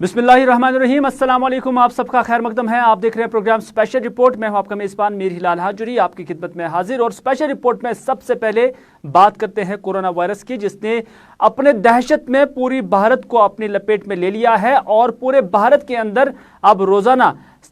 बिस्मिल्लाहिर्रहमानिर्रहीम, अस्सलाम वालेकुम। आप सबका खैर मकदम है। आप देख रहे हैं प्रोग्राम स्पेशल रिपोर्ट। मैं हूं आपका मेज़बान मीर हिलाल हाजुरी, आपकी खिदमत में हाजिर। और स्पेशल रिपोर्ट में सबसे पहले बात करते हैं कोरोना वायरस की, जिसने अपने दहशत में पूरी भारत को अपनी लपेट में ले लिया है और पूरे भारत के अंदर अब रोजाना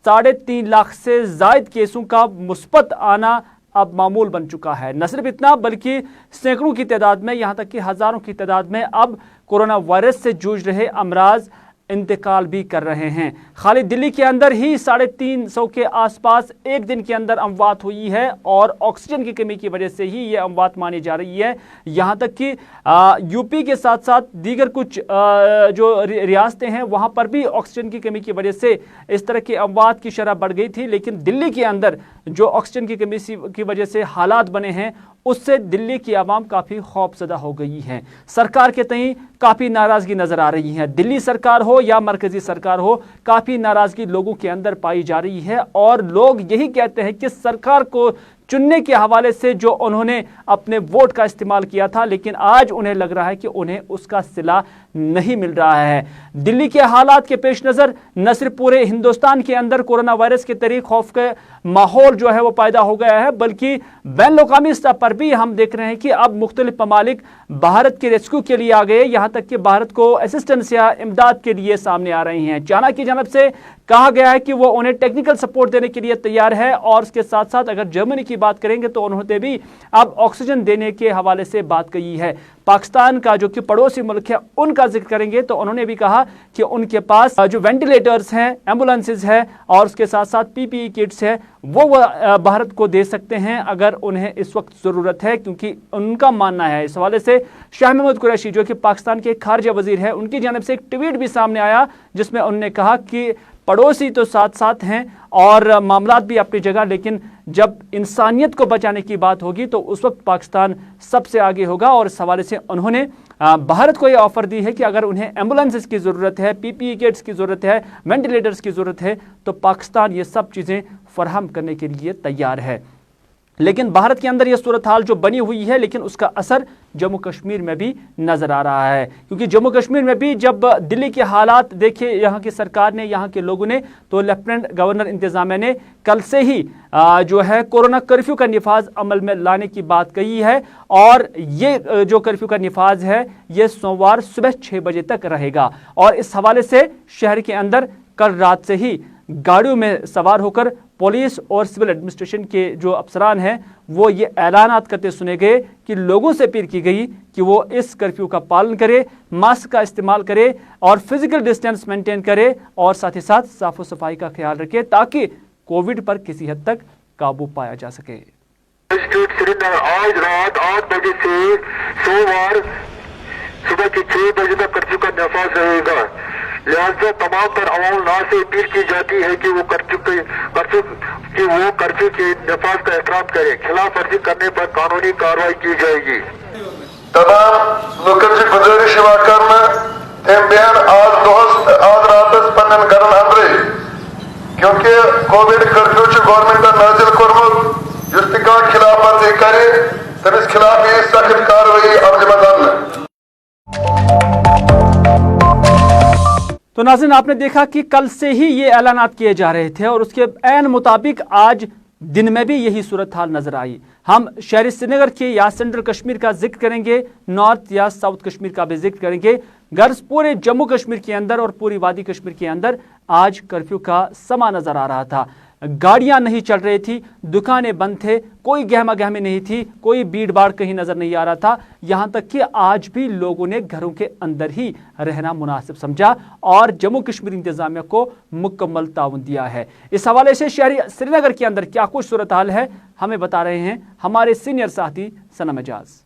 3.5 लाख से जायद केसों का मुस्बत आना अब मामूल बन चुका है। न सिर्फ इतना बल्कि सैकड़ों की तादाद में, यहाँ तक कि हजारों की तादाद में अब कोरोना वायरस से जूझ रहे अमराज इंतकाल भी कर रहे हैं। खाली दिल्ली के अंदर ही 350 के आसपास एक दिन के अंदर अमवात हुई है और ऑक्सीजन की कमी की वजह से ही ये अमवात मानी जा रही है। यहाँ तक कि यूपी के साथ साथ दीगर कुछ जो रियासतें हैं वहाँ पर भी ऑक्सीजन की कमी की वजह से इस तरह की अमवात की शरह बढ़ गई थी। लेकिन दिल्ली के अंदर जो ऑक्सीजन की कमी की वजह से हालात बने हैं, उससे दिल्ली की आवाम काफ़ी खौफजदा हो गई है। सरकार के तई काफ़ी नाराज़गी नज़र आ रही है। दिल्ली सरकार हो या मरकज़ी सरकार हो, काफ़ी नाराज़गी लोगों के अंदर पाई जा रही है और लोग यही कहते हैं कि सरकार को चुनने के हवाले से जो उन्होंने अपने वोट का इस्तेमाल किया था, लेकिन आज उन्हें लग रहा है कि उन्हें उसका सिला नहीं मिल रहा है। दिल्ली के हालात के पेश नज़र न सिर्फ पूरे हिंदुस्तान के अंदर कोरोना वायरस के तरीक़ खौफ का माहौल जो है वो पैदा हो गया है, बल्कि बैन अवी स्तर पर भी हम देख रहे हैं कि अब मुख्तलिफ ममालिक भारत के रेस्क्यू के लिए आ गए। यहाँ तक कि भारत को असिस्टेंस या इमदाद के लिए सामने आ रही हैं। चाइना की जानब से कहा गया है कि वो उन्हें टेक्निकल सपोर्ट देने के लिए तैयार है और उसके साथ साथ अगर जर्मनी की बात करेंगे तो उन्होंने भी अब ऑक्सीजन देने के हवाले से बात कही है। पाकिस्तान का जो कि पड़ोसी मुल्क है उनका जिक्र करेंगे तो उन्होंने भी कहा कि उनके पास जो वेंटिलेटर्स हैं, एम्बुलेंसेज है और उसके साथ साथ पीपीई किट्स है वो भारत को दे सकते हैं अगर उन्हें इस वक्त ज़रूरत है, क्योंकि उनका मानना है। इस हवाले से शाह महमूद कुरैशी जो कि पाकिस्तान के खारजा वजीर है, उनकी जानब से एक ट्वीट भी सामने आया जिसमें उन्होंने कहा कि पड़ोसी तो साथ साथ हैं और मामलात भी अपनी जगह, लेकिन जब इंसानियत को बचाने की बात होगी तो उस वक्त पाकिस्तान सबसे आगे होगा। और इस हवाले से उन्होंने भारत को ये ऑफर दी है कि अगर उन्हें एम्बुलेंसेस की ज़रूरत है, पीपीई किट्स की ज़रूरत है, वेंटिलेटर्स की ज़रूरत है, तो पाकिस्तान ये सब चीज़ें फराहम करने के लिए तैयार है। लेकिन भारत के अंदर यह सूरत हाल जो बनी हुई है, लेकिन उसका असर जम्मू कश्मीर में भी नज़र आ रहा है, क्योंकि जम्मू कश्मीर में भी जब दिल्ली के हालात देखे यहाँ की सरकार ने, यहाँ के लोगों ने, तो लेफ्टिनेंट गवर्नर इंतज़ामिया ने कल से ही जो है कोरोना कर्फ्यू का निफाज अमल में लाने की बात कही है। और ये जो कर्फ्यू का निफाज है ये सोमवार सुबह 6 बजे तक रहेगा। और इस हवाले से शहर के अंदर कल रात से ही गाड़ियों में सवार होकर पुलिस और सिविल एडमिनिस्ट्रेशन के जो अफसरान हैं वो ये ऐलानात करते सुने गए कि लोगों से अपील की गई कि वो इस कर्फ्यू का पालन करे, मास्क का इस्तेमाल करे और फिजिकल डिस्टेंस मेंटेन करे और साथ ही साथ साफ सफाई का ख्याल रखे ताकि कोविड पर किसी हद तक काबू पाया जा सके। आज रात 8 बजे से सोमवार सुबह के 6 बजे तक कर्फ्यू का नफाज रहेगा। लिहाजा तमाम तर अवाम से अपील की जाती है कि वो कर्फ्यू के नफाज का एहतराम करें। खिलाफ वर्जी करने पर कानूनी कार्रवाई की जाएगी। तमाम लोगों से गुजारिश आज रात पन्न गरन अंदर क्योंकि कोविड कर्फ्यू गवर्नमेंट नाजिल कोर्मुत युस खिलाफ वर्जी करे तमिस खिलाफ ये सख्त कार्रवाई अमल। तो नाज़रीन, आपने देखा कि कल से ही ये ऐलानात किए जा रहे थे और उसके ऐन मुताबिक आज दिन में भी यही सूरत हाल नजर आई। हम शहरी श्रीनगर के या सेंट्रल कश्मीर का जिक्र करेंगे, नॉर्थ या साउथ कश्मीर का भी जिक्र करेंगे। गर्ज पूरे जम्मू कश्मीर के अंदर और पूरी वादी कश्मीर के अंदर आज कर्फ्यू का समा नजर आ रहा था। गाड़ियां नहीं चल रही थी, दुकानें बंद थे, कोई गहमा गहमी नहीं थी, कोई भीड़ भाड़ कहीं नजर नहीं आ रहा था। यहां तक कि आज भी लोगों ने घरों के अंदर ही रहना मुनासिब समझा और जम्मू कश्मीर इंतजामिया को मुकम्मल ताउन दिया है। इस हवाले से शहरी श्रीनगर के अंदर क्या कुछ सूरत हाल है हमें बता रहे हैं हमारे सीनियर साथी सनम एजाज।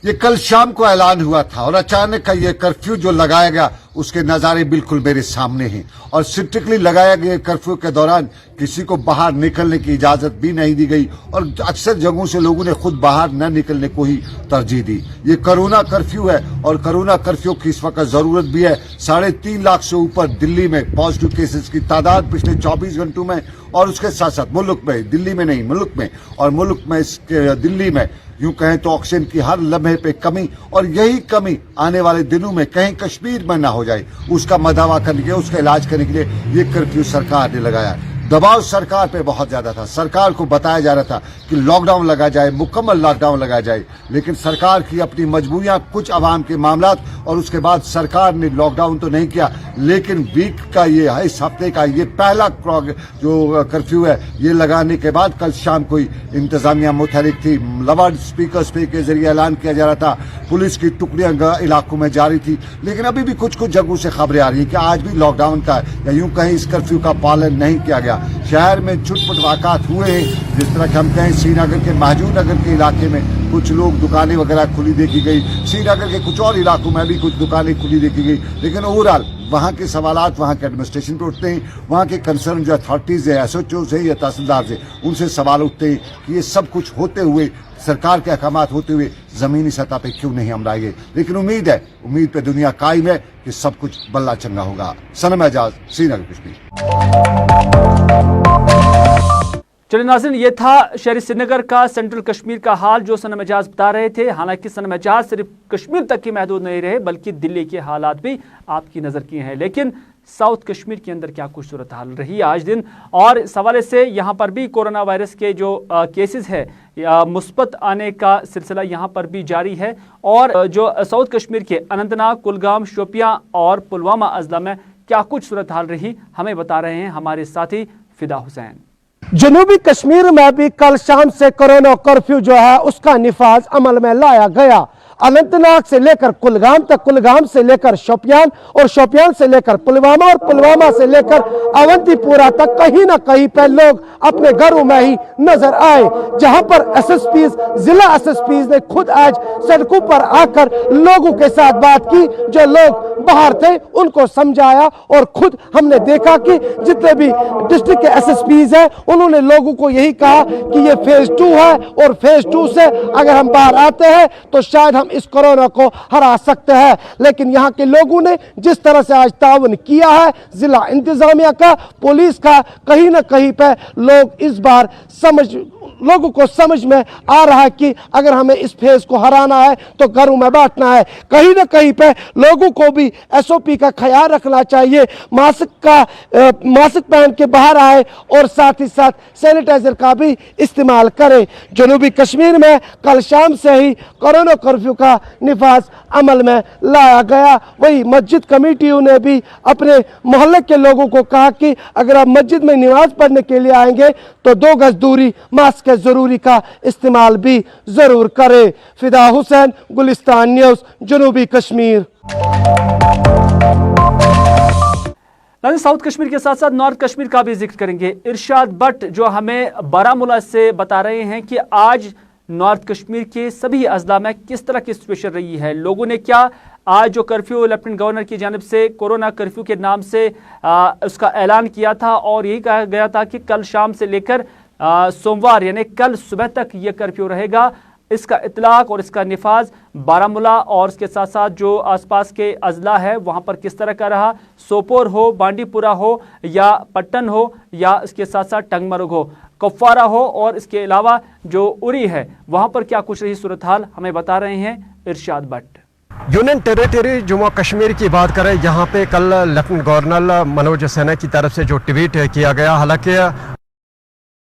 ये कल शाम को ऐलान हुआ था और अचानक का ये कर्फ्यू जो लगाया गया उसके नज़ारे बिल्कुल मेरे सामने हैं। और स्ट्रिक्टली लगाया गया कर्फ्यू के दौरान किसी को बाहर निकलने की इजाजत भी नहीं दी गई और अक्सर जगहों से लोगों ने खुद बाहर न निकलने को ही तरजीह दी। ये कोरोना कर्फ्यू है और कोरोना कर्फ्यू की इस वक्त जरूरत भी है। 3.5 लाख से ऊपर दिल्ली में पॉजिटिव केसेस की तादाद पिछले 24 घंटों में और उसके साथ साथ मुल्क में, दिल्ली में नहीं मुल्क में, और मुल्क में दिल्ली में यूं कहें तो ऑक्सीजन की हर लम्हे पे कमी और यही कमी आने वाले दिनों में कहीं कश्मीर में ना हो जाए, उसका मदावा करने के लिए, उसका इलाज करने के लिए ये कर्फ्यू सरकार ने लगाया। दबाव सरकार पे बहुत ज्यादा था। सरकार को बताया जा रहा था कि लॉकडाउन लगा जाए, मुकम्मल लॉकडाउन लगा जाए, लेकिन सरकार की अपनी मजबूरियां, कुछ आवाम के मामलात, और उसके बाद सरकार ने लॉकडाउन तो नहीं किया, लेकिन वीक का ये है, इस हफ्ते का ये पहला जो कर्फ्यू है ये लगाने के बाद कल शाम को इंतजामिया मुतहरिक थी। लाउड स्पीकर के जरिए ऐलान किया जा रहा था, पुलिस की टुकड़ियां इलाकों में जारी थी, लेकिन अभी भी कुछ कुछ जगहों से खबरें आ रही है कि आज भी लॉकडाउन का या यूं कहीं इस कर्फ्यू का पालन नहीं किया गया। शहर में छुटपुट वाक़ात हुए हैं, जिस तरह कि हम कहें श्रीनगर के महजूद नगर के इलाके में कुछ लोग दुकानें वगैरह खुली देखी गई, श्रीनगर के कुछ और इलाकों में भी कुछ दुकानें खुली देखी गई, लेकिन ओवरऑल वहाँ के सवालात वहाँ के एडमिनिस्ट्रेशन पे उठते हैं, वहाँ के कंसर्न जो अथॉरिटीज़ है, SHO से या तहसीलदार से, उनसे सवाल उठते हैं कि ये सब कुछ होते हुए, सरकार के अहकामात होते हुए ज़मीनी सतह पे क्यों नहीं हम लाए गए। लेकिन उम्मीद पे दुनिया कायम है कि सब कुछ बल्ला चंगा होगा। सनम एजाज, श्रीनगर कश्मीर। चलिए नाज़रीन, ये था शहरी श्रीनगर का सेंट्रल कश्मीर का हाल जो सनम एजाज बता रहे थे। हालांकि सनम एजाज सिर्फ कश्मीर तक ही महदूद नहीं रहे, बल्कि दिल्ली के हालात भी आपकी नज़र किए हैं। लेकिन साउथ कश्मीर के अंदर क्या कुछ सूरत हाल रही आज दिन, और इस हवाले से यहाँ पर भी कोरोना वायरस के जो केसेस है मुस्बत आने का सिलसिला यहाँ पर भी जारी है। और जो साउथ कश्मीर के अनंतनाग, कुलगाम, शोपियां और पुलवामा अजला में क्या कुछ सूरत हाल रही, हमें बता रहे हैं हमारे साथी फिदा हुसैन। जनूबी कश्मीर में भी कल शाम से कोरोना कर्फ्यू जो है उसका निफाज अमल में लाया गया। अनंतनाग से लेकर कुलगाम तक, कुलगाम से लेकर शोपियान, और शोपियान से लेकर पुलवामा, और पुलवामा से लेकर अवंतीपुरा तक कहीं ना कहीं पर लोग अपने घरों में ही नजर आए, जहां पर SSPs, जिला SSPs ने खुद आज सड़कों पर आकर लोगों के साथ बात की। जो लोग बाहर थे उनको समझाया, और खुद हमने देखा कि जितने भी डिस्ट्रिक्ट के SSPs हैं उन्होंने लोगों को यही कहा कि ये फेज 2 है, और फेज 2 से अगर हम बाहर आते हैं तो शायद हम इस कोरोना को हरा सकते हैं। लेकिन यहाँ के लोगों ने जिस तरह से आज ताउन किया है, जिला इंतजामिया का, पुलिस का, कहीं ना कहीं पे लोग इस बार लोगों को समझ में आ रहा है कि अगर हमें इस फेज को हराना है तो घरों में बैठना है। कहीं ना कहीं पे लोगों को भी SOP का ख्याल रखना चाहिए, मास्क पहन के बाहर आए, और साथ ही साथ सैनिटाइजर का भी इस्तेमाल करें। जनूबी कश्मीर में कल शाम से ही कोरोना कर्फ्यू का निफाज अमल में लाया गया। वही मस्जिद कमेटियों ने भी अपने मोहल्ले के लोगों को कहा कि अगर आप मस्जिद में नमाज पढ़ने के लिए आएंगे तो 2 गज दूरी, मास्क के जरूरी का इस्तेमाल भी जरूर करें। फिदा हुसैन, गुलिस्तान न्यूज़, जनूबी कश्मीर। साउथ कश्मीर के साथ साथ नॉर्थ कश्मीर का भी जिक्र करेंगे। इरशाद भट्ट जो हमें बारामूला से बता रहे हैं कि आज नॉर्थ कश्मीर के सभी अजला में किस तरह की सिचुएशन रही है, लोगों ने क्या आज जो कर्फ्यू लेफ्टिनेंट गवर्नर की जानिब से कोरोना कर्फ्यू के नाम से उसका ऐलान किया था, और यही कहा गया था कि कल शाम से लेकर सोमवार यानी कल सुबह तक ये कर्फ्यू रहेगा। इसका इतलाक और इसका निफाज बारामूला और इसके साथ साथ जो आसपास के अजला है वहाँ पर किस तरह का रहा, सोपोर हो, बांडीपुरा हो या पट्टन हो या इसके साथ साथ टंगमर्ग हो, कुपवारा हो, और इसके अलावा जो उरी है वहाँ पर क्या कुछ रही सूरत हाल, हमें बता रहे हैं इरशाद भट्ट। यूनियन टेरिटरी जम्मू कश्मीर की बात करें, यहाँ पे कल लेफ्टिनेंट गवर्नर मनोज सिन्हा की तरफ से जो ट्वीट किया गया, हालांकि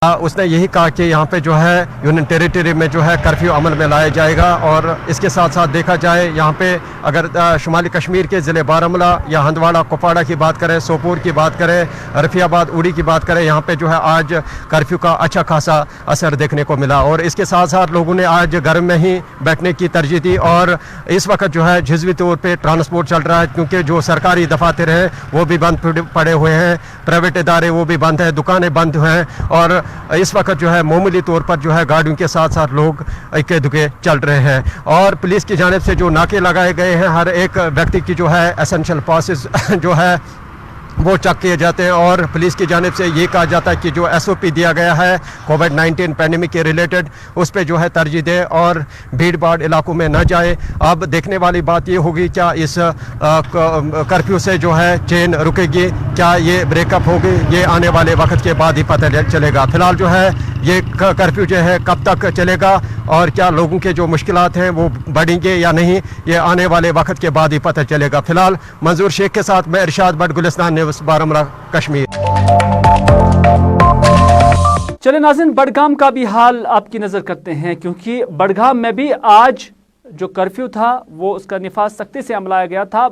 उसने यही कहा कि यहाँ पे जो है यूनियन टेरिटरी में जो है कर्फ्यू अमल में लाया जाएगा। और इसके साथ साथ देखा जाए यहाँ पे अगर शुमाली कश्मीर के ज़िले बारामूला या हंदवाड़ा, कुपवाड़ा की बात करें, सोपोर की बात करें, रफियाबाद, उड़ी की बात करें, यहाँ पे जो है आज कर्फ्यू का अच्छा खासा असर देखने को मिला। और इसके साथ साथ लोगों ने आज घर में ही बैठने की तरजीह दी। और इस वक्त जो है जज़वी तौर पर ट्रांसपोर्ट चल रहा है, क्योंकि जो सरकारी दफातर हैं वो भी बंद पड़े हुए हैं, प्राइवेट इदारे वो भी बंद हैं, दुकानें बंद हैं, और इस वक्त जो है मामूली तौर पर जो है गाड़ियों के साथ साथ लोग इक्के दुक्के चल रहे हैं। और पुलिस की जानिब से जो नाके लगाए गए हैं, हर एक व्यक्ति की जो है एसेंशियल पासेस जो है वो चेक किए जाते हैं। और पुलिस की जानिब से ये कहा जाता है कि जो SOP दिया गया है कोविड-19 पैंडेमिक के रिलेटेड, उस पर जो है तरजीह दे और भीड़ भाड़ इलाकों में न जाए। अब देखने वाली बात ये होगी क्या इस कर्फ्यू से जो है चेन रुकेगी, क्या ये ब्रेकअप होगी ये आने वाले वक्त के बाद ही पता चलेगा। फिलहाल जो है ये कर्फ्यू जो है कब तक चलेगा और क्या लोगों के जो मुश्किलात हैं वो बढ़ेंगे या नहीं, ये आने वाले वक्त के बाद ही पता चलेगा। फिलहाल मंजूर शेख के साथ मैं इरशाद भट्ट, गुलिस्तान न्यूज़, बारामूला, कश्मीर। चले नाज़रीन, बडगाम का भी हाल आपकी नज़र करते हैं, क्योंकि बडगाम में भी आज जो कर्फ्यू था वो उसका निफाज सख्ती से अमलाया गया था।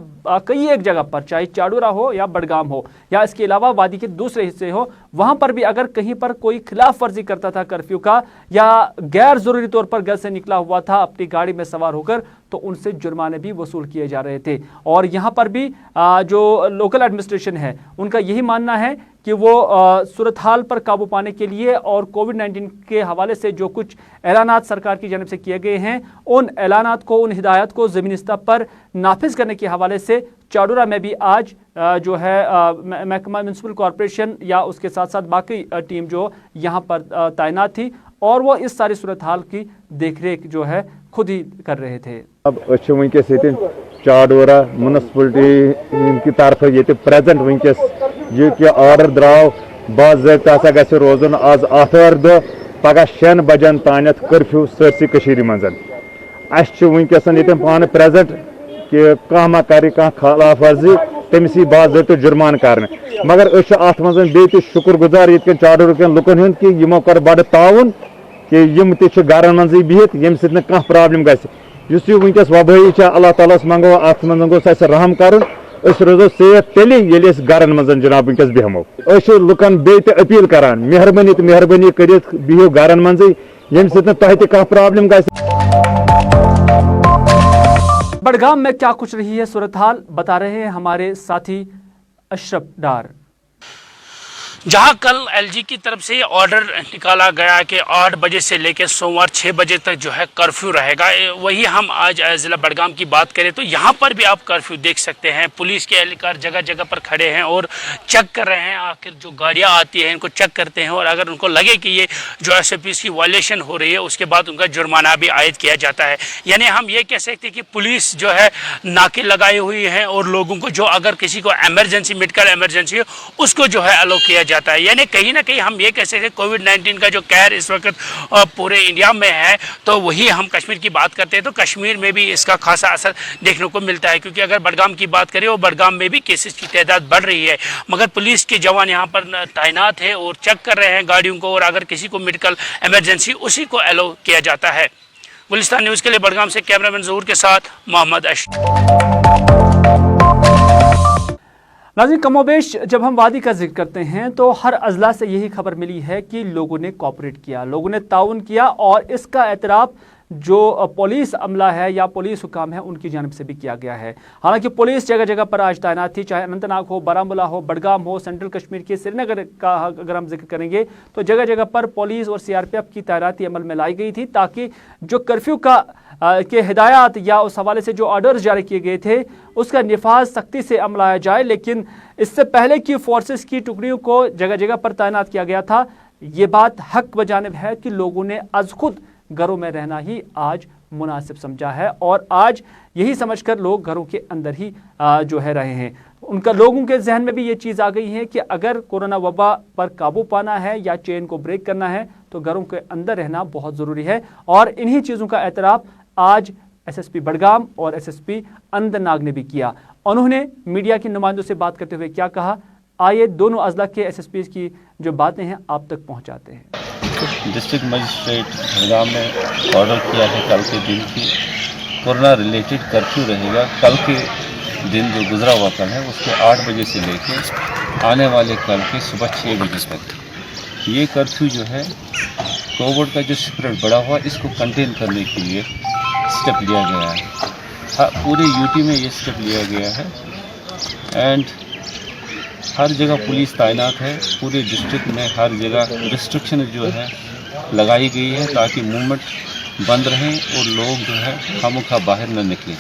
कई एक जगह पर, चाहे चाडूरा हो या बडगाम हो या इसके अलावा वादी के दूसरे हिस्से हो, वहां पर भी अगर कहीं पर कोई खिलाफ वर्जी करता था कर्फ्यू का या गैर ज़रूरी तौर पर घर से निकला हुआ था अपनी गाड़ी में सवार होकर, तो उनसे जुर्माने भी वसूल किए जा रहे थे। और यहाँ पर भी जो लोकल एडमिनिस्ट्रेशन है उनका यही मानना है कि वो सूरत हाल पर काबू पाने के लिए और कोविड-19 के हवाले से जो कुछ ऐलानात सरकार की जानब से किए गए हैं, उन ऐलानात को, उन हिदायत को ज़मीनी सतह पर नाफिज करने के हवाले से चाडूरा में भी आज जो है महकमा म्युनिसिपल कॉरपोरेशन या उसके साथ साथ बाकी टीम जो यहाँ पर तैनात थी और वो इस सारी सूरत हाल की देखरेख जो है खुद ही कर रहे थे। अब वनकस चाडूरा म्युनिसिपलिटी की तरफ ये प्रेजेंट वनकस ये कि ऑर्डर द्राव बाज़ाब्ता ग रोजन आज आथवार दो पगह 6 बजन तानत कर्फ्यू सरसी मज वनकस ये पान प्रेजेंट कि कह मा कर खिलाफ वर्जी तमिस बाज़ाब्त जुर्मान कर, मगर अत मज बे शुक्र गुजार ये चाडूर कन लुकन हूं कि यमो कर बड़ ताउन कि यम घर मज बिहित यम सत कह प्रॉब्लम गुस वनकस वबई अल्लाह ताला मंगो अत मज रहम कर रोजो सेफ तेल ये घर मज जनाब वनकस बेहमो लुकन बे अपील करान मेहरबानी कर बिहो घर मज यम सत कह प्रॉब्लम बडगाम में क्या कुछ रही है सूरत हाल, बता रहे हैं हमारे साथी अशरफ डार। जहां कल एलजी की तरफ से ऑर्डर निकाला गया कि 8 बजे से लेकर सोमवार 6 बजे तक जो है कर्फ्यू रहेगा, वही हम आज ज़िला बडगाम की बात करें तो यहाँ पर भी आप कर्फ्यू देख सकते हैं। पुलिस के एहलकार जगह जगह पर खड़े हैं और चेक कर रहे हैं, आखिर जो गाड़ियाँ आती हैं इनको चेक करते हैं और अगर उनको लगे कि ये जो SOPs की वायलेशन हो रही है उसके बाद उनका जुर्माना भी आयद किया जाता है। यानी हम ये कह सकते हैं कि पुलिस जो है नाके लगाई हुई है और लोगों को जो अगर किसी को एमरजेंसी, मेडिकल एमरजेंसी हो उसको जो है अलो किया जाता है। यानी कहीं ना कहीं हम ये कह सकते हैं कोविड-19 का जो कहर इस वक्त पूरे इंडिया में है, तो वही हम कश्मीर की बात करते हैं तो कश्मीर में भी इसका खासा असर देखने को मिलता है, क्योंकि अगर बडगाम की बात करें और बडगाम में भी केसेस की तादाद बढ़ रही है, मगर पुलिस के जवान यहाँ पर तैनात है और चेक कर रहे हैं गाड़ियों को और अगर किसी को मेडिकल एमरजेंसी उसी को अलो किया जाता है। गुलिस्तान न्यूज़ के लिए बडगाम से कैमरामैन ज़हूर के साथ मोहम्मद अशरफ। नाज़रीन, कमोबेश जब हम वादी का जिक्र करते हैं तो हर अजला से यही खबर मिली है कि लोगों ने कोऑपरेट किया, लोगों ने ताउन किया और इसका एतराफ़ जो पुलिस अमला है या पुलिस हुकाम है उनकी जानिब से भी किया गया है। हालांकि पुलिस जगह जगह पर आज तैनात थी, चाहे अनंतनाग हो, बारामूला हो, बडगाम हो, सेंट्रल कश्मीर के श्रीनगर का अगर हम जिक्र करेंगे तो जगह जगह पर पुलिस और CRPF की तैनाती अमल में लाई गई थी ताकि जो कर्फ्यू का के हिदायत या उस हवाले से जो ऑर्डर्स जारी किए गए थे उसका निफाज सख्ती से अमलाया जाए। लेकिन इससे पहले की फोर्सेस की टुकड़ियों को जगह जगह पर तैनात किया गया था। ये बात हक बजानिब है कि लोगों ने आज खुद घरों में रहना ही आज मुनासिब समझा है और आज यही समझकर लोग घरों के अंदर ही जो है रहे हैं। उनका लोगों के जहन में भी ये चीज़ आ गई है कि अगर कोरोना वबा पर काबू पाना है या चेन को ब्रेक करना है तो घरों के अंदर रहना बहुत ज़रूरी है। और इन्हीं चीज़ों का एतराफ़ आज SSP बडगाम और SSP अनंतनाग ने भी किया। उन्होंने मीडिया के नुमाइंदों से बात करते हुए क्या कहा, आइए दोनों अजला के SSPs की जो बातें हैं आप तक पहुंचाते हैं। डिस्ट्रिक्ट मजिस्ट्रेट बडगाम ने ऑर्डर किया है कल के दिन की कोरोना रिलेटेड कर्फ्यू रहेगा। कल के दिन जो गुजरा हुआ कल है उसके 8 बजे से लेकर आने वाले कल के सुबह 6 बजे तक ये कर्फ्यू जो है कोविड का जो स्प्रेड बढ़ा हुआ इसको कंटेन करने के लिए स्टेप लिया गया है। पूरे यूटी में ये स्टेप लिया गया है एंड हर जगह पुलिस तैनात है। पूरे डिस्ट्रिक्ट में हर जगह रिस्ट्रिक्शन जो है लगाई गई है ताकि मूवमेंट बंद रहें और लोग जो है खामोखा बाहर न निकलें।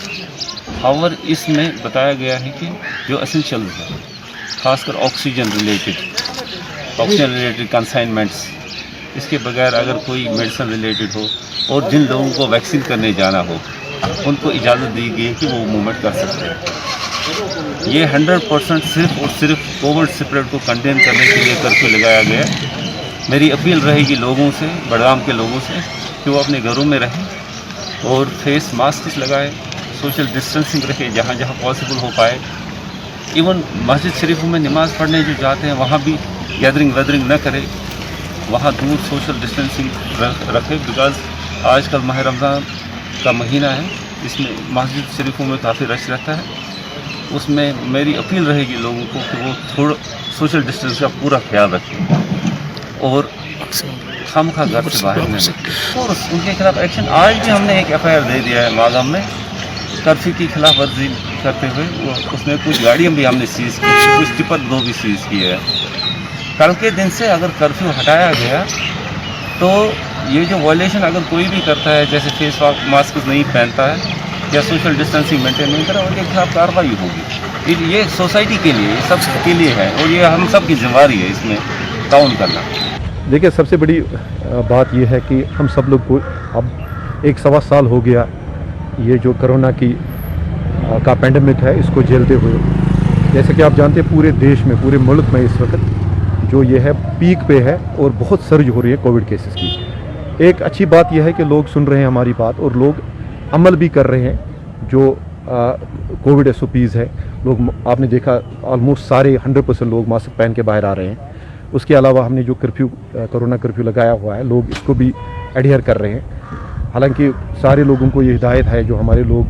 और इसमें बताया गया है कि जो एसेंशियल है खासकर ऑक्सीजन रिलेटेड कंसाइनमेंट्स, इसके बगैर अगर कोई मेडिसिन रिलेटेड हो और जिन लोगों को वैक्सीन करने जाना हो उनको इजाज़त दी गई है कि वो मूवमेंट कर सकते हैं। ये 100% सिर्फ और सिर्फ कोविड स्प्रेड को कंटेन करने के लिए कर्फ्यू लगाया गया है। मेरी अपील रहेगी लोगों से, बड़गाम के लोगों से, कि वो अपने घरों में रहें और फेस मास्क लगाएं, सोशल डिस्टेंसिंग रखें जहाँ जहाँ पॉसिबल हो पाए। इवन मस्जिद शरीफों में नमाज़ पढ़ने जो जाते हैं वहाँ भी गैदरिंग वैदरिंग न करें, वहाँ दूर सोशल डिस्टेंसिंग रखें। बिकॉज आजकल माह रमज़ान का महीना है, इसमें मस्जिद शरीफों में काफ़ी रश रहता है। उसमें मेरी अपील रहेगी लोगों को कि वो थोड़ा सोशल डिस्टेंस का पूरा ख्याल रखें और खामखा घर से बाहर न निकलें। और उनके खिलाफ एक्शन, आज भी हमने एक FIR दे दिया है मागाम में कर्फ्यू की खिलाफ वर्जी करते हुए। उसमें कुछ गाड़ियाँ भी हमने सीज़ की, कुछ टिपर 2 भी सीज़ किए हैं। कल के दिन से अगर कर्फ्यू हटाया गया तो ये जो वायलेशन अगर कोई भी करता है, जैसे फेस मास्क नहीं पहनता है या सोशल डिस्टेंसिंग मेंटेन नहीं करा, उनके खिलाफ कार्रवाई होगी। ये सोसाइटी के लिए, सब के लिए है और ये हम सब की जिम्मेदारी है इसमें ताउन करना। देखिए, सबसे बड़ी बात यह है कि हम सब लोग को अब 1 साल हो गया ये जो कोरोना का पैंडेमिक है इसको झेलते हुए। जैसे कि आप जानते हैं पूरे देश में, पूरे मुल्क में इस वक्त जो ये है पीक पे है और बहुत सर्ज हो रही है कोविड केसेस की। एक अच्छी बात यह है कि लोग सुन रहे हैं हमारी बात और लोग अमल भी कर रहे हैं जो कोविड SOPs है। लोग, आपने देखा ऑलमोस्ट सारे 100% लोग मास्क पहन के बाहर आ रहे हैं। उसके अलावा हमने जो कोरोना कर्फ्यू लगाया हुआ है, लोग इसको भी एडहियर कर रहे हैं। हालांकि सारे लोगों को ये हिदायत है, जो हमारे लोग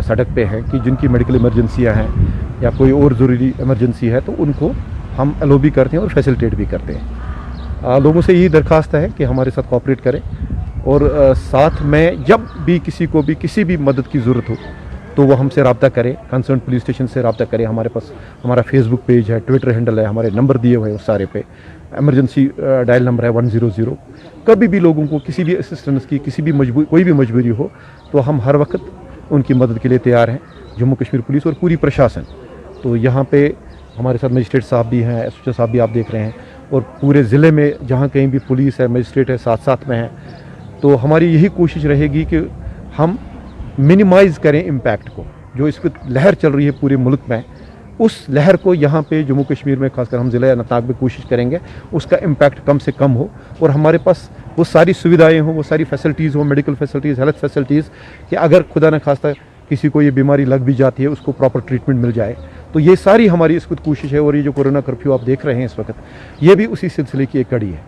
सड़क पे हैं, कि जिनकी मेडिकल इमरजेंसियाँ हैं या कोई और ज़रूरी इमरजेंसी है तो उनको हम अलो भी करते हैं और फैसिलिटेट भी करते हैं। लोगों से यही दरख्वास्त है कि हमारे साथ कोऑपरेट करें और साथ में जब भी किसी को भी किसी भी मदद की ज़रूरत हो तो वो हमसे रब्ता करें, कंसर्न पुलिस स्टेशन से रब्ता करें। हमारे पास हमारा फेसबुक पेज है, ट्विटर हैंडल है, हमारे नंबर दिए हुए हैं उस सारे पे। एमरजेंसी डायल नंबर है 100। कभी भी लोगों को किसी भी असिस्टेंस की कोई भी मजबूरी हो तो हम हर वक्त उनकी मदद के लिए तैयार हैं, जम्मू कश्मीर पुलिस और पूरी प्रशासन। तो यहाँ पे हमारे साथ मजिस्ट्रेट साहब भी हैं, SHO साहब भी आप देख रहे हैं, और पूरे ज़िले में जहाँ कहीं भी पुलिस है, मजिस्ट्रेट है, साथ साथ में हैं। तो हमारी यही कोशिश रहेगी कि हम मिनिमाइज़ करें इम्पैक्ट को। जो इस वक्त लहर चल रही है पूरे मुल्क में, उस लहर को यहाँ पे जम्मू कश्मीर में, खासकर हम ज़िला अनंतनाग में कोशिश करेंगे उसका इम्पैक्ट कम से कम हो और हमारे पास वो सारी सुविधाएँ हों, वो सारी फैसिलिटीज़ हों, मेडिकल फैसिलिटीज़, हेल्थ फैसिलिटीज़, कि अगर खुदा न खास्ता किसी को ये बीमारी लग भी जाती है उसको प्रॉपर ट्रीटमेंट मिल जाए। तो ये सारी हमारी इस वक्त कोशिश है और ये जो कोरोना कर्फ्यू आप देख रहे हैं इस वक्त, ये भी उसी सिलसिले की एक कड़ी है।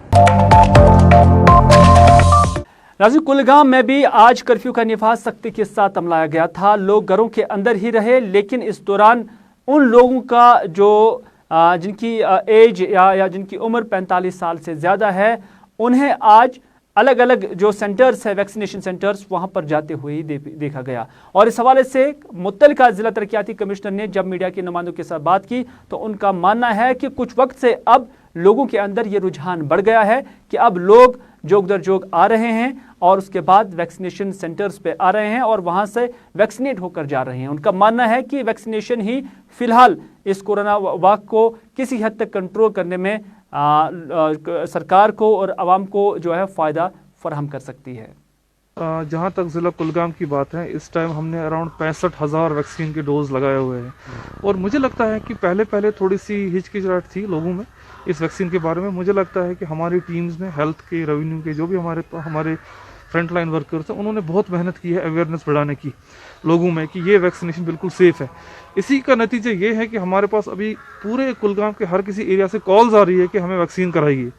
नाज़रीन, कुलगाम में भी आज कर्फ्यू का निफाज सख्ती के साथ अमलाया गया था। लोग घरों के अंदर ही रहे, लेकिन इस दौरान उन लोगों का जो जिनकी एज या जिनकी उम्र 45 साल से ज़्यादा है, उन्हें आज अलग अलग जो सेंटर्स है, वैक्सीनेशन सेंटर्स, वहां पर जाते हुए ही देखा गया। और इस हवाले से मुत्तलिका जिला तरक्याती कमिश्नर ने जब मीडिया के नुमाइंदों के साथ बात की तो उनका मानना है कि कुछ वक्त से अब लोगों के अंदर ये रुझान बढ़ गया है कि अब लोग जोग दर जोग आ रहे हैं और उसके बाद वैक्सीनेशन सेंटर्स पे आ रहे हैं और वहां से वैक्सीनेट होकर जा रहे हैं। उनका मानना है कि वैक्सीनेशन ही फिलहाल इस कोरोना वाक को किसी हद तक कंट्रोल करने में सरकार को और आवाम को जो है फ़ायदा फराहम कर सकती है। जहाँ तक ज़िला कुलगाम की बात है, इस टाइम हमने अराउंड 65,000 वैक्सीन के डोज लगाए हुए हैं और मुझे लगता है कि पहले थोड़ी सी हिचकिचाहट थी लोगों में इस वैक्सीन के बारे में। मुझे लगता है कि हमारी टीम्स ने, हेल्थ के, रेवेन्यू के, जो भी हमारे फ्रंट लाइन वर्कर्स हैं, उन्होंने बहुत मेहनत की है अवेयरनेस बढ़ाने की लोगों में कि ये वैक्सीनेशन बिल्कुल सेफ़ है। इसी का नतीजा ये है कि हमारे पास अभी पूरे कुलगाम के हर किसी एरिया से कॉल्स आ रही है कि हमें वैक्सीन कराइए।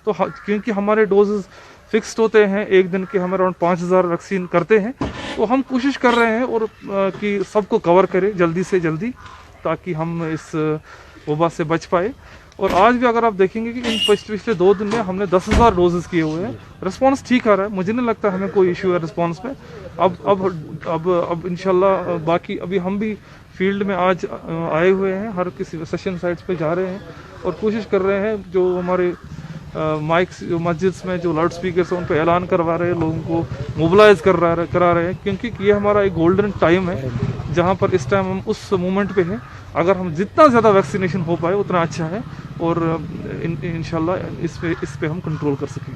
तो क्योंकि हमारे डोजेस फिक्स्ड होते हैं, एक दिन के हम अराउंड 5,000 वैक्सीन करते हैं, तो हम कोशिश कर रहे हैं और कि सबको कवर करें जल्दी से जल्दी ताकि हम इस वबा से बच पाए। और आज भी अगर आप देखेंगे कि इन पिछले 2 दिन में हमने 10,000 डोजेस किए हुए हैं। रिस्पांस ठीक आ रहा है, मुझे नहीं लगता हमें कोई इशू है रिस्पांस में। अब इंशाल्लाह बाकी अभी हम भी फील्ड में आज आए हुए हैं, हर किसी सेशन साइट्स पे जा रहे हैं और कोशिश कर रहे हैं जो हमारे माइक्स मस्जिद में जो लाउड स्पीकर्स हैं उन पर ऐलान करवा रहे हैं, लोगों को मोबिलाइज करा रहे हैं, क्योंकि ये हमारा एक गोल्डन टाइम है जहाँ पर इस टाइम हम उस मोमेंट पे हैं। अगर हम जितना ज़्यादा वैक्सीनेशन हो पाए उतना अच्छा है और इंशाल्लाह इस पे हम कंट्रोल कर सकें।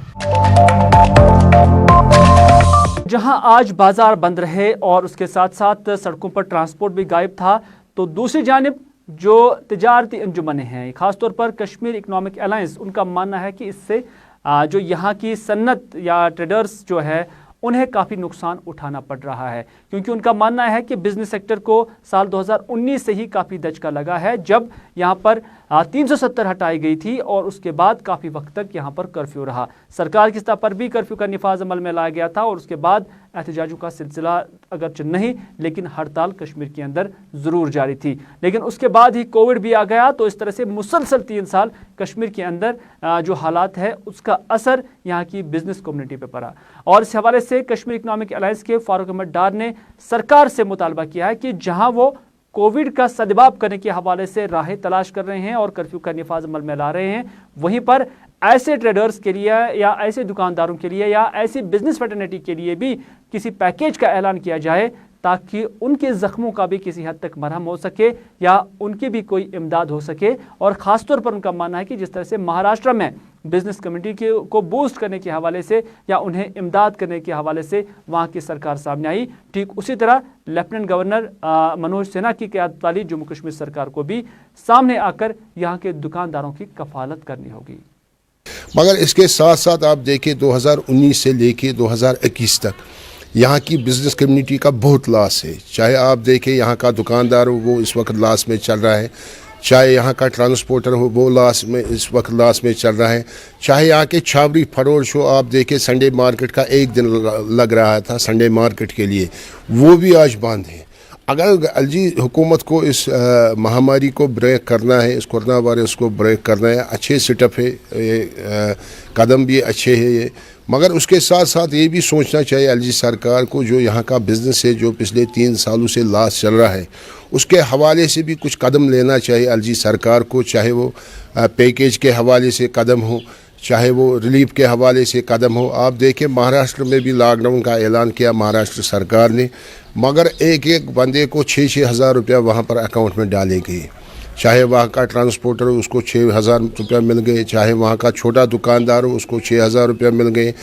जहां आज बाजार बंद रहे और उसके साथ साथ सड़कों पर ट्रांसपोर्ट भी गायब था, तो दूसरी जानिब जो तिजारती अंजुमनें हैं, खास तौर पर कश्मीर इकनॉमिक अलायंस, उनका मानना है कि इससे जो यहाँ की सन्नत या ट्रेडर्स जो है उन्हें काफ़ी नुकसान उठाना पड़ रहा है, क्योंकि उनका मानना है कि बिजनेस सेक्टर को साल 2019 से ही काफ़ी दचका लगा है, जब यहाँ पर 370 हटाई गई थी और उसके बाद काफ़ी वक्त तक यहाँ पर कर्फ्यू रहा। सरकार की सतह पर भी कर्फ्यू का निफाज अमल में लाया गया था और उसके बाद एहतजाजों का सिलसिला अगरचे नहीं लेकिन हड़ताल कश्मीर के अंदर ज़रूर जारी थी। लेकिन उसके बाद ही कोविड भी आ गया, तो इस तरह से मुसलसल 3 साल कश्मीर के अंदर जो हालात है उसका असर यहाँ की बिजनेस कम्युनिटी पे पड़ा। और इस हवाले से कश्मीर इकनॉमिक अलायंस के फारूक अहमद डार ने सरकार से मुतालबा किया है कि जहाँ वो कोविड का सद्भाव करने के हवाले से राहें तलाश कर रहे हैं और कर्फ्यू का निफाज अमल में ला रहे हैं, वहीं पर ऐसे ट्रेडर्स के लिए या ऐसे दुकानदारों के लिए या ऐसी बिजनेस फ्रेटर्निटी के लिए भी किसी पैकेज का ऐलान किया जाए ताकि उनके ज़ख्मों का भी किसी हद तक मरहम हो सके या उनकी भी कोई इमदाद हो सके। और ख़ास तौर पर उनका मानना है कि जिस तरह से महाराष्ट्र में बिजनेस कम्युनिटी को बूस्ट करने के हवाले से या उन्हें इमदाद करने के हवाले से वहाँ की सरकार सामने आई, ठीक उसी तरह लेफ्टिनेंट गवर्नर मनोज सिन्हा की क़यादत वाली जम्मू कश्मीर सरकार को भी सामने आकर यहाँ के दुकानदारों की कफालत करनी होगी। मगर इसके साथ साथ आप देखें 2019 से लेके 2021 तक यहाँ की बिज़नेस कम्युनिटी का बहुत लॉस है। चाहे आप देखें यहाँ का दुकानदार हो वो इस वक्त लॉस में चल रहा है, चाहे यहाँ का ट्रांसपोर्टर हो वो लॉस में इस वक्त लॉस में चल रहा है, चाहे यहाँ के छावरी फरोश हो, आप देखें संडे मार्केट का एक दिन लग रहा था संडे मार्केट के लिए, वो भी आज बंद है। अगर एलजी हुकूमत को इस महामारी को ब्रेक करना है, इस कोरोना वायरस को ब्रेक करना है, अच्छे सेटअप है, ये कदम भी अच्छे हैं ये, मगर उसके साथ साथ ये भी सोचना चाहिए एलजी सरकार को जो यहाँ का बिज़नेस है जो पिछले 3 सालों से लॉस चल रहा है उसके हवाले से भी कुछ कदम लेना चाहिए एलजी सरकार को, चाहे वो पैकेज के हवाले से कदम हो, चाहे वो रिलीफ के हवाले से कदम हो। आप देखें महाराष्ट्र में भी लॉकडाउन का ऐलान किया महाराष्ट्र सरकार ने, मगर एक एक बंदे को 6-6 हज़ार रुपया वहाँ पर अकाउंट में डाले गए, चाहे वहाँ का ट्रांसपोर्टर हो उसको 6,000 रुपया मिल गए, चाहे वहाँ का छोटा दुकानदार हो उसको 6,000 रुपया मिल गए,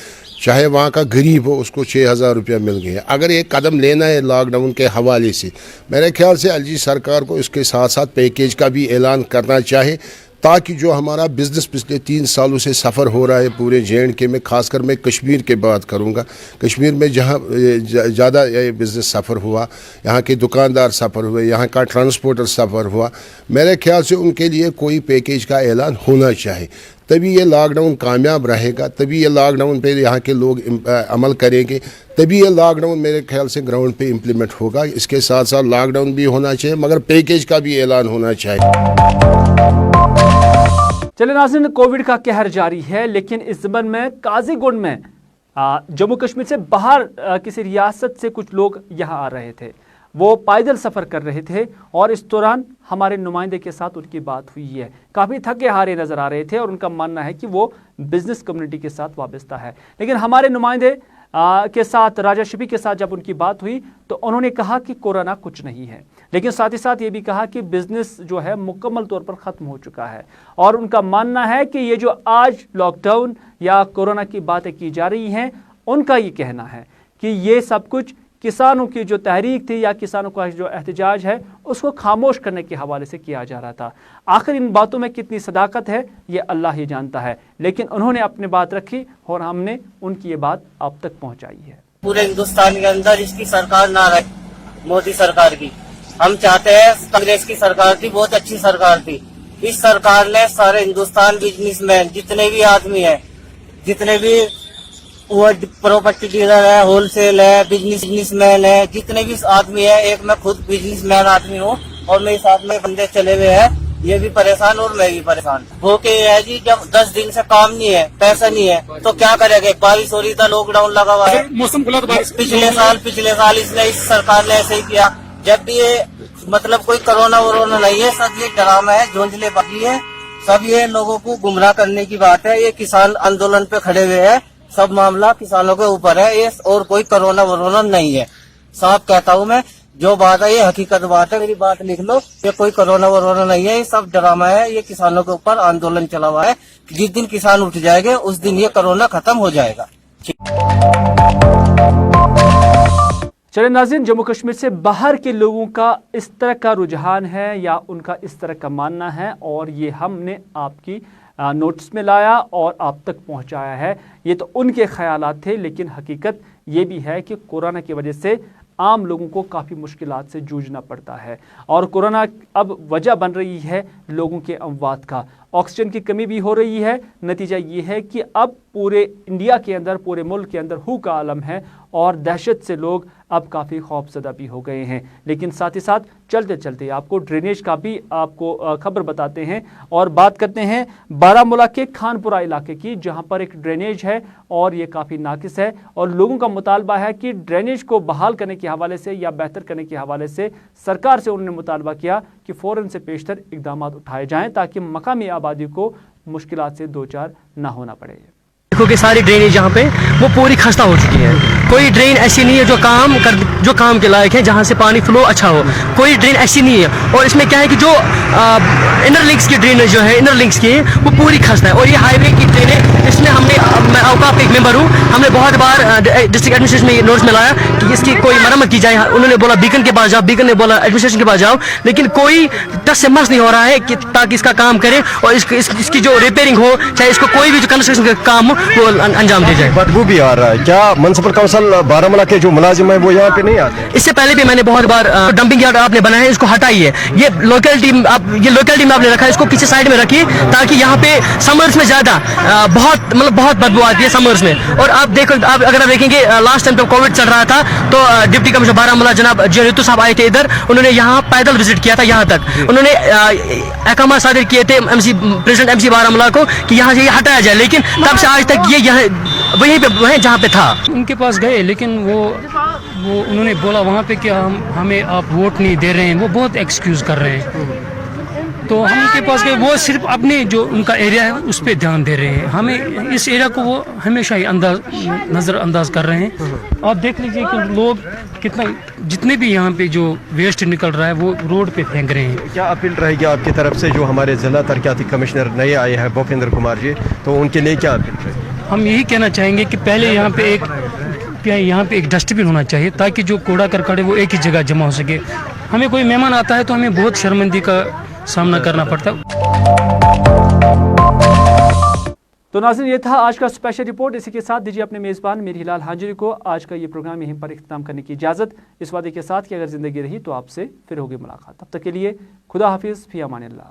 चाहे वहाँ का गरीब हो उसको 6,000 रुपया मिल गए। अगर एक कदम लेना है लॉकडाउन के हवाले से, मेरे ख्याल से एलजी सरकार को इसके साथ साथ पैकेज का भी ऐलान करना चाहिए, ताकि जो हमारा बिज़नेस पिछले 3 सालों से सफ़र हो रहा है पूरे JNK में, खासकर मैं कश्मीर की बात करूँगा, कश्मीर में जहाँ ज़्यादा बिज़नेस सफ़र हुआ, यहाँ के दुकानदार सफ़र हुए, यहाँ का ट्रांसपोर्टर सफ़र हुआ, मेरे ख्याल से उनके लिए कोई पैकेज का ऐलान होना चाहिए, तभी ये लॉकडाउन कामयाब रहेगा, तभी ये लॉकडाउन पे यहाँ के लोग अमल करेंगे, तभी ये लॉकडाउन मेरे ख्याल से ग्राउंड पे इम्प्लीमेंट होगा। इसके साथ साथ लॉकडाउन भी होना चाहिए मगर पैकेज का भी ऐलान होना चाहिए। चले नाज़रीन, कोविड का कहर जारी है, लेकिन इस ज़मन में काजीगुंड में जम्मू कश्मीर से बाहर किसी रियासत से कुछ लोग यहाँ आ रहे थे, वो पैदल सफ़र कर रहे थे और इस दौरान हमारे नुमाइंदे के साथ उनकी बात हुई है। काफ़ी थके हारे नज़र आ रहे थे और उनका मानना है कि वो बिज़नेस कम्युनिटी के साथ वाबस्ता है। लेकिन हमारे नुमाइंदे के साथ राजा शफी के साथ जब उनकी बात हुई तो उन्होंने कहा कि कोरोना कुछ नहीं है, लेकिन साथ ही साथ ये भी कहा कि बिज़नेस जो है मुकम्मल तौर पर ख़त्म हो चुका है। और उनका मानना है कि ये जो आज लॉकडाउन या कोरोना की बातें की जा रही हैं, उनका ये कहना है कि ये सब कुछ किसानों की जो तहरीक थी या किसानों का जो एहतजाज है उसको खामोश करने के हवाले से किया जा रहा था। आखिर इन बातों में कितनी सदाकत है ये अल्लाह ही जानता है, लेकिन उन्होंने अपनी बात रखी और हमने उनकी ये बात आप तक पहुंचाई है। पूरे हिंदुस्तान के अंदर इसकी सरकार ना रहे, मोदी सरकार की हम चाहते हैं, कांग्रेस की सरकार थी, बहुत अच्छी सरकार थी। इस सरकार ने सारे हिंदुस्तान बिजनेसमैन जितने भी आदमी है, जितने भी वो प्रॉपर्टी डीलर है, होलसेल है, बिजनेसमैन है, जितने भी आदमी है, एक मैं खुद बिजनेसमैन आदमी हूँ और मेरे साथ में बंदे चले हुए हैं, ये भी परेशान और मैं भी परेशान। वो के है जी, जब 10 दिन से काम नहीं है, पैसा नहीं है तो क्या करेंगे? बारिश हो रही था, लॉकडाउन लगा हुआ है, मौसम खुला, पिछले साल इसने इस सरकार ने ऐसे ही किया। जब भी ये मतलब कोई कोरोना नहीं है, सब ये ड्रामा है, झोंझले बाकी है, सब ये लोगों को गुमराह करने की बात है। ये किसान आंदोलन पे खड़े हुए हैं, सब मामला किसानों के ऊपर है ये, और कोई कोरोना नहीं है। साफ कहता हूँ मैं, जो बात है ये हकीकत बात है, मेरी बात लिख लो, ये कोई कोरोना नहीं है, ये सब ड्रामा है, ये किसानों के ऊपर आंदोलन चला हुआ है। जिस दिन किसान उठ जाएंगे उस दिन ये कोरोना खत्म हो जाएगा। चले नाज़रीन, जम्मू कश्मीर से बाहर के लोगों का इस तरह का रुझान है या उनका इस तरह का मानना है और ये हमने आपकी नोटिस में लाया और आप तक पहुंचाया है। ये तो उनके ख्यालात थे, लेकिन हकीकत ये भी है कि कोरोना की वजह से आम लोगों को काफ़ी मुश्किलात से जूझना पड़ता है और कोरोना अब वजह बन रही है लोगों के अमवात का। ऑक्सीजन की कमी भी हो रही है। नतीजा ये है कि अब पूरे इंडिया के अंदर, पूरे मुल्क के अंदर हू का आलम है और दहशत से लोग अब काफ़ी खौफजदा भी हो गए हैं। लेकिन साथ ही साथ चलते चलते आपको ड्रेनेज का भी आपको खबर बताते हैं और बात करते हैं बारामूला के खानपुरा इलाके की, जहां पर एक ड्रेनेज है और ये काफ़ी नाकिस है और लोगों का मुतालबा है कि ड्रेनेज को बहाल करने के हवाले से या बेहतर करने के हवाले से सरकार से उन्होंने मुतालबा किया कि फ़ौरन से पेशतर इकदाम उठाए जाएँ ताकि मकामी आबादी को मुश्किलात से दो चार ना होना पड़े। देखो कि सारी ड्रेनेज यहाँ पे वो पूरी खस्ता हो चुकी है। कोई ड्रेन ऐसी नहीं है जो काम के लायक है, जहाँ से पानी फ्लो अच्छा हो। कोई ड्रेन ऐसी नहीं है और इसमें क्या है कि जो इनर लिंक्स की ड्रेनेज जो है, इनर लिंक्स की वो पूरी खस्ता है। और ये हाईवे की ड्रेन है, इसमें मैं औकाफ का एक मेंबर हूँ, हमने बहुत बार डिस्ट्रिक्ट एडमिनिस्ट्रेशन में नोटिस में लाया कि इसकी कोई मरम्मत की जाए। उन्होंने बोला बीकन के पास जाओ, बीकन ने बोला एडमिनिस्ट्रेशन के पास जाओ, लेकिन कोई टस से मस नहीं हो रहा है कि ताकि इसका काम करे और इसकी जो रिपेयरिंग हो, चाहे इसको कोई भी जो कंस्ट्रक्शन का काम हो वो अंजाम दिया जाए। बदबू भी आ रहा है। क्या म्युनिसिपल काउंसिल बारामूला के जो मुलाजिम है वो यहाँ पे नहीं आते? इससे पहले भी मैंने बहुत बार डंपिंग यार्ड आपने बनाया है, इसको हटाइए। ये लोकेलिटी में आपने रखा है, इसको किसी साइड में रखिए ताकि यहाँ पे समर्स में ज्यादा बहुत बदबू आती है समर्स में। और आप देखो, अगर आप देखेंगे लास्ट टाइम जब कोविड चल रहा था तो डिप्टी कमिश्नर बारामूला जनाब जी रितु साहब आए थे इधर, उन्होंने यहाँ पैदल विजिट किया था यहाँ तक। उन्होंने अहकाम सादिर किए थे प्रेसिडेंट एमसी बारामूला को कि यहाँ से ये हटाया जाए, लेकिन तब से आज तक ये वहीं पे जहाँ पे था। उनके पास गए लेकिन वो उन्होंने बोला वहाँ पे कि हमें आप वोट नहीं दे रहे हैं, वो बहुत एक्सक्यूज़ कर रहे हैं। तो हम उनके पास गए, वो सिर्फ अपने जो उनका एरिया है उस पर ध्यान दे रहे हैं, हमें इस एरिया को वो हमेशा ही नज़रअंदाज कर रहे हैं। आप देख लीजिए कि लोग कितना, जितने भी यहाँ पे जो वेस्ट निकल रहा है वो रोड पे फेंक रहे हैं। क्या अपील रहेगी आपकी तरफ से जो हमारे जिला तरक्याती कमिश्नर नए आए हैं भूपेंद्र कुमार जी, तो उनके लिए क्या अपील रहेगी? हम यही कहना चाहेंगे कि पहले यहाँ पे एक डस्टबिन होना चाहिए ताकि जो कूड़ा करकट है वो एक ही जगह जमा हो सके। हमें कोई मेहमान आता है तो हमें बहुत शर्मिंदगी का सामना करना पड़ता है। तो नाज़रीन, ये था आज का स्पेशल रिपोर्ट। इसी के साथ दीजिए अपने मेज़बान मीर हिलाल हाजिरी को आज का ये प्रोग्राम यहीं पर इख्तिताम करने की इजाज़त, इस वादे के साथ कि अगर ज़िंदगी रही तो आपसे फिर होगी मुलाकात। तब तक के लिए खुदा हाफिज़, फ़ी अमानिल्लाह।